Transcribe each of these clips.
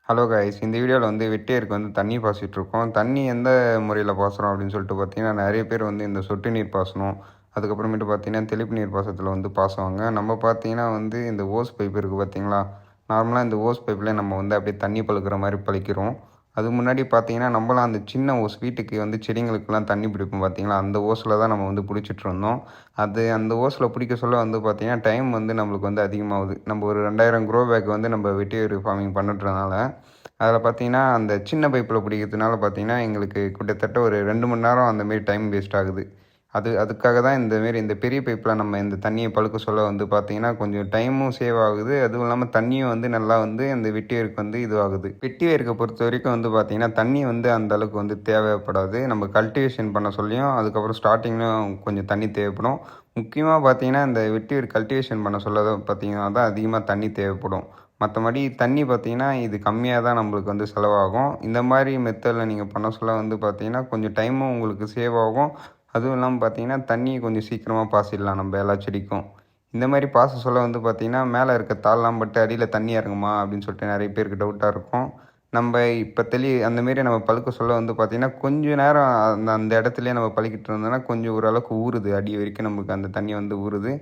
Hello guys, இந்த வீடியோவில் வந்து வெட்டியாருக்கு வந்து தண்ணி பாய்ச்சிட்ருக்கோம். தண்ணி எந்த முறையில் பாய்ச்சுறோம் அப்படின்னு சொல்லிட்டு பார்த்தீங்கன்னா, நிறைய பேர் வந்து இந்த சொட்டு நீர் பாசனம், அதுக்கப்புறமேட்டு பார்த்தீங்கன்னா தெளிப்பு நீர் பாசனத்தில் வந்து பாசுவாங்க. நம்ம பார்த்தீங்கன்னா வந்து இந்த ஓஸ் பைப் இருக்குது பார்த்தீங்களா, நார்மலாக இந்த ஓஸ் பைப்பில் நம்ம வந்து அப்படியே தண்ணி பழுக்கிற மாதிரி பழிக்கிறோம். அதுக்கு முன்னாடி பார்த்தீங்கன்னா நம்மளாம் அந்த சின்ன ஓஸ் வீட்டுக்கு வந்து செடிங்களுக்கெல்லாம் தண்ணி பிடிப்போம் பார்த்தீங்களா, அந்த ஓஸில் தான் நம்ம வந்து பிடிச்சிட்டு இருந்தோம். அந்த ஓஸில் பிடிக்க சொல்ல வந்து பார்த்தீங்கன்னா டைம் வந்து நம்மளுக்கு வந்து அதிகமாகுது. நம்ம ஒரு 2000 க்ரோ பேக் வந்து நம்ம வெட்டிவேர் ஃபார்மிங் பண்ணுறதுனால அதில் பார்த்தீங்கன்னா அந்த சின்ன பைப்பில் பிடிக்கிறதுனால பார்த்தீங்கன்னா எங்களுக்கு கிட்டத்தட்ட ஒரு 2 மணி நேரம் அந்தமாரி டைம் வேஸ்ட் ஆகுது. அதுக்காக தான் இந்த பெரிய பைப்பில் நம்ம இந்த தண்ணியை பழுக்க சொல்ல வந்து பார்த்தீங்கன்னா கொஞ்சம் டைமும் சேவ் ஆகுது. அதுவும் இல்லாமல் தண்ணியும் வந்து நல்லா வந்து அந்த வெட்டி வேருக்கு வந்து இதுவாகுது. வெட்டி வேருக்கு பொறுத்த வரைக்கும் வந்து பார்த்தீங்கன்னா தண்ணி வந்து அந்த அளவுக்கு வந்து தேவைப்படாது. நம்ம கல்டிவேஷன் பண்ண சொல்லியும் அதுக்கப்புறம் ஸ்டார்டிங்லையும் கொஞ்சம் தண்ணி தேவைப்படும். முக்கியமாக பார்த்தீங்கன்னா இந்த வெட்டி வேர் கல்டிவேஷன் பண்ண சொல்ல பார்த்தீங்கன்னா தான் அதிகமாக தண்ணி தேவைப்படும். மற்றபடி தண்ணி பார்த்தீங்கன்னா இது கம்மியாக தான் நம்மளுக்கு வந்து செலவாகும். இந்த மாதிரி மெத்தடில் நீங்கள் பண்ண சொல்ல வந்து பார்த்தீங்கன்னா கொஞ்சம் டைமும் உங்களுக்கு சேவ் ஆகும். அதுவும் இல்லாமல் பார்த்தீங்கன்னா தண்ணியை கொஞ்சம் சீக்கிரமாக பாய்ச்சிடலாம் நம்ம எல்லா செடிக்கும். இந்த மாதிரி பாச சொல்ல வந்து பார்த்தீங்கன்னா மேலே இருக்க தாள்லாம் பட்டு அடியில் தண்ணி இறங்குமா அப்படின்னு சொல்லிட்டு நிறைய பேருக்கு டவுட்டாக இருக்கும். நம்ம இப்போ அந்தமாரி நம்ம பழுக்க சொல்ல வந்து பார்த்திங்கன்னா கொஞ்சம் நேரம் அந்த இடத்துலையே நம்ம பழுக்கிட்டு இருந்தோம்னா கொஞ்சம் ஓரளவுக்கு ஊறுது, அடி வரைக்கும் நமக்கு அந்த தண்ணி வந்து ஊறுது.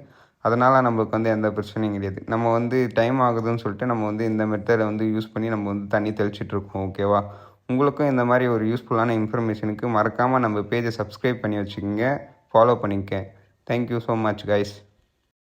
அதனால் நம்மளுக்கு வந்து எந்த பிரச்சனையும் கிடையாது. நம்ம வந்து டைம் ஆகுதுன்னு சொல்லிட்டு நம்ம வந்து இந்த மெத்தடை வந்து யூஸ் பண்ணி நம்ம வந்து தண்ணி தெளிச்சிட்ருக்கோம். ஓகேவா? உங்களுக்கும் இந்த மாதிரி ஒரு யூஸ்ஃபுல்லான இன்ஃபர்மேஷனுக்கு மறக்காமல் நம்ம பேஜை சப்ஸ்கிரைப் பண்ணி வச்சுக்கோங்க, ஃபாலோ பண்ணிக்க. Thank you so much guys.